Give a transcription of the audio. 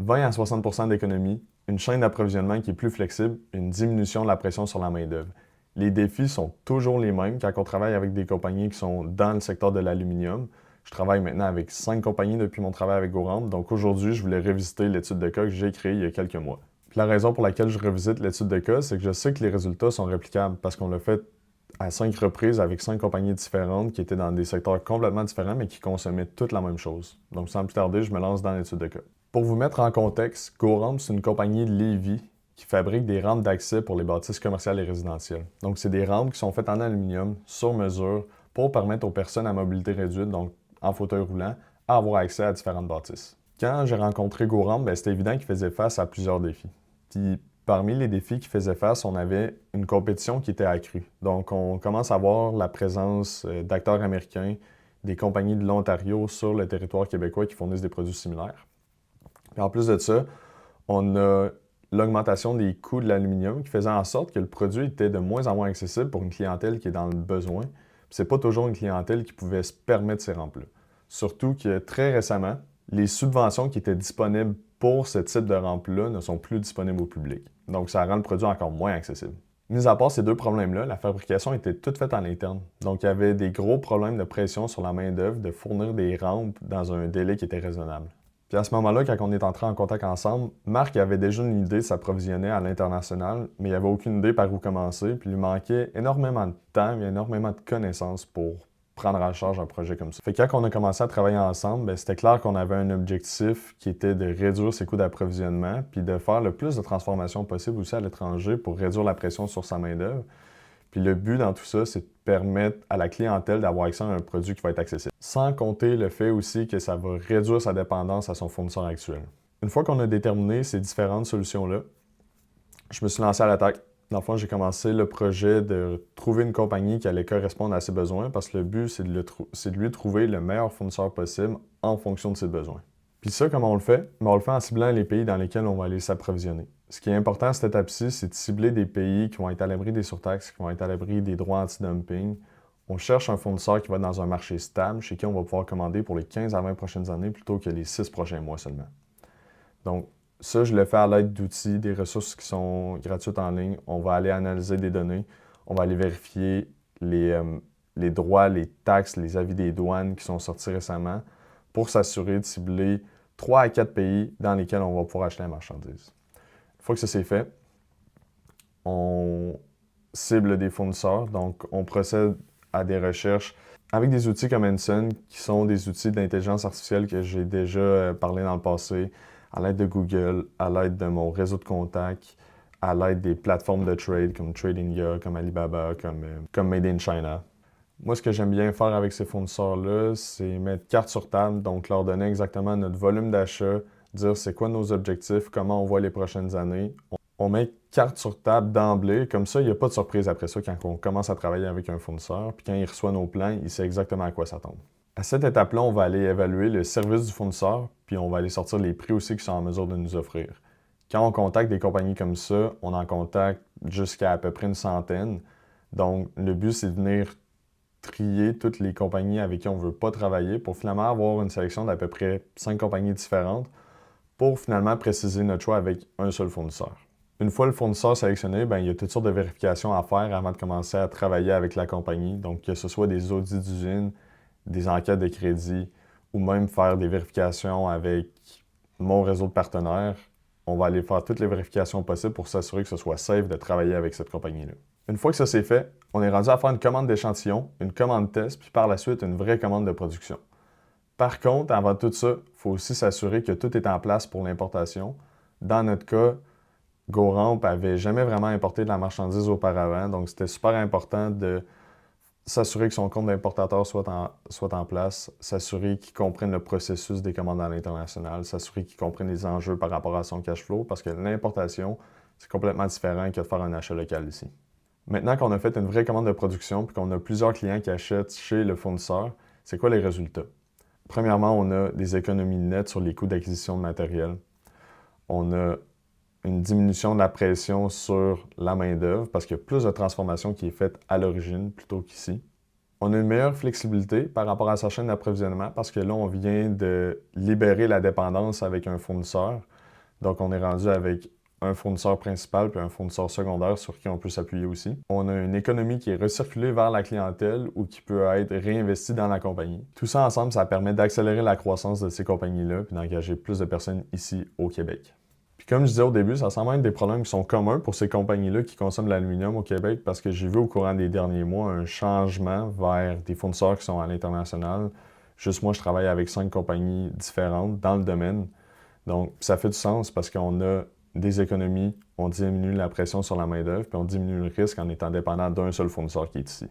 20 à 60 d'économie, une chaîne d'approvisionnement qui est plus flexible, une diminution de la pression sur la main-d'œuvre. Les défis sont toujours les mêmes quand on travaille avec des compagnies qui sont dans le secteur de l'aluminium. Je travaille maintenant avec 5 compagnies depuis mon travail avec GoRamp, donc aujourd'hui, je voulais revisiter l'étude de cas que j'ai créée il y a quelques mois. Puis la raison pour laquelle je revisite l'étude de cas, c'est que je sais que les résultats sont réplicables parce qu'on l'a fait à 5 reprises avec 5 compagnies différentes qui étaient dans des secteurs complètement différents mais qui consommaient toutes la même chose. Donc sans plus tarder, je me lance dans l'étude de cas. Pour vous mettre en contexte, GoRamp, c'est une compagnie de Lévis qui fabrique des rampes d'accès pour les bâtisses commerciales et résidentielles. Donc, c'est des rampes qui sont faites en aluminium, sur mesure, pour permettre aux personnes à mobilité réduite, donc en fauteuil roulant, à avoir accès à différentes bâtisses. Quand j'ai rencontré GoRamp, c'était évident qu'ils faisaient face à plusieurs défis. Puis, parmi les défis qu'ils faisaient face, on avait une compétition qui était accrue. Donc, on commence à voir la présence d'acteurs américains, des compagnies de l'Ontario sur le territoire québécois qui fournissent des produits similaires. Et en plus de ça, on a l'augmentation des coûts de l'aluminium qui faisait en sorte que le produit était de moins en moins accessible pour une clientèle qui est dans le besoin. C'est pas toujours une clientèle qui pouvait se permettre ces rampes-là. Surtout que très récemment, les subventions qui étaient disponibles pour ce type de rampe-là ne sont plus disponibles au public. Donc, ça rend le produit encore moins accessible. Mis à part ces deux problèmes-là, la fabrication était toute faite en interne. Donc, il y avait des gros problèmes de pression sur la main-d'œuvre de fournir des rampes dans un délai qui était raisonnable. Puis à ce moment-là, quand on est entré en contact ensemble, Marc avait déjà une idée de s'approvisionner à l'international, mais il n'avait aucune idée par où commencer, puis il lui manquait énormément de temps et énormément de connaissances pour prendre en charge un projet comme ça. Fait que quand on a commencé à travailler ensemble, c'était clair qu'on avait un objectif qui était de réduire ses coûts d'approvisionnement, puis de faire le plus de transformations possible aussi à l'étranger pour réduire la pression sur sa main-d'œuvre. Puis le but dans tout ça, c'est de permettre à la clientèle d'avoir accès à un produit qui va être accessible. Sans compter le fait aussi que ça va réduire sa dépendance à son fournisseur actuel. Une fois qu'on a déterminé ces différentes solutions-là, je me suis lancé à l'attaque. Dans le fond, j'ai commencé le projet de trouver une compagnie qui allait correspondre à ses besoins parce que le but, c'est de lui trouver le meilleur fournisseur possible en fonction de ses besoins. Puis ça, comment on le fait? On le fait en ciblant les pays dans lesquels on va aller s'approvisionner. Ce qui est important à cette étape-ci, c'est de cibler des pays qui vont être à l'abri des surtaxes, qui vont être à l'abri des droits anti-dumping. On cherche un fournisseur qui va être dans un marché stable, chez qui on va pouvoir commander pour les 15 à 20 prochaines années plutôt que les 6 prochains mois seulement. Donc, ça, je le fais à l'aide d'outils, des ressources qui sont gratuites en ligne. On va aller analyser des données, on va aller vérifier les droits, les taxes, les avis des douanes qui sont sortis récemment pour s'assurer de cibler 3 à 4 pays dans lesquels on va pouvoir acheter la marchandise. Une fois que ça c'est fait, on cible des fournisseurs, donc on procède à des recherches avec des outils comme Henson, qui sont des outils d'intelligence artificielle que j'ai déjà parlé dans le passé, à l'aide de Google, à l'aide de mon réseau de contacts, à l'aide des plateformes de trade comme TradingView, comme Alibaba, comme Made in China. Moi, ce que j'aime bien faire avec ces fournisseurs-là, c'est mettre carte sur table, donc leur donner exactement notre volume d'achat, dire c'est quoi nos objectifs, comment on voit les prochaines années. On met carte sur table d'emblée, comme ça, il n'y a pas de surprise après ça quand on commence à travailler avec un fournisseur, puis quand il reçoit nos plans, il sait exactement à quoi s'attendre. À cette étape-là, on va aller évaluer le service du fournisseur, puis on va aller sortir les prix aussi qu'ils sont en mesure de nous offrir. Quand on contacte des compagnies comme ça, on en contacte jusqu'à à peu près une centaine. Donc, le but, c'est de venir trier toutes les compagnies avec qui on ne veut pas travailler pour finalement avoir une sélection d'à peu près 5 compagnies différentes pour finalement préciser notre choix avec un seul fournisseur. Une fois le fournisseur sélectionné, il y a toutes sortes de vérifications à faire avant de commencer à travailler avec la compagnie. Donc, que ce soit des audits d'usine, des enquêtes de crédit ou même faire des vérifications avec mon réseau de partenaires, on va aller faire toutes les vérifications possibles pour s'assurer que ce soit safe de travailler avec cette compagnie-là. Une fois que ça c'est fait, on est rendu à faire une commande d'échantillon, une commande test, puis par la suite une vraie commande de production. Par contre, avant tout ça, il faut aussi s'assurer que tout est en place pour l'importation. Dans notre cas, GoRamp n'avait jamais vraiment importé de la marchandise auparavant, donc c'était super important de s'assurer que son compte d'importateur soit en place, s'assurer qu'il comprenne le processus des commandes à l'international, s'assurer qu'il comprenne les enjeux par rapport à son cash flow, parce que l'importation, c'est complètement différent que de faire un achat local ici. Maintenant qu'on a fait une vraie commande de production puis qu'on a plusieurs clients qui achètent chez le fournisseur, c'est quoi les résultats? Premièrement, on a des économies nettes sur les coûts d'acquisition de matériel. On a une diminution de la pression sur la main-d'œuvre parce qu'il y a plus de transformation qui est faite à l'origine plutôt qu'ici. On a une meilleure flexibilité par rapport à sa chaîne d'approvisionnement parce que là, on vient de libérer la dépendance avec un fournisseur. Donc, on est rendu avec un fournisseur principal puis un fournisseur secondaire sur qui on peut s'appuyer aussi. On a une économie qui est recirculée vers la clientèle ou qui peut être réinvestie dans la compagnie. Tout ça ensemble, ça permet d'accélérer la croissance de ces compagnies-là puis d'engager plus de personnes ici au Québec. Puis comme je disais au début, ça semble être des problèmes qui sont communs pour ces compagnies-là qui consomment de l'aluminium au Québec parce que j'ai vu au courant des derniers mois un changement vers des fournisseurs qui sont à l'international. Juste moi, je travaille avec 5 compagnies différentes dans le domaine. Donc, ça fait du sens parce qu'on a des économies, on diminue la pression sur la main-d'œuvre, puis on diminue le risque en étant dépendant d'un seul fournisseur qui est ici.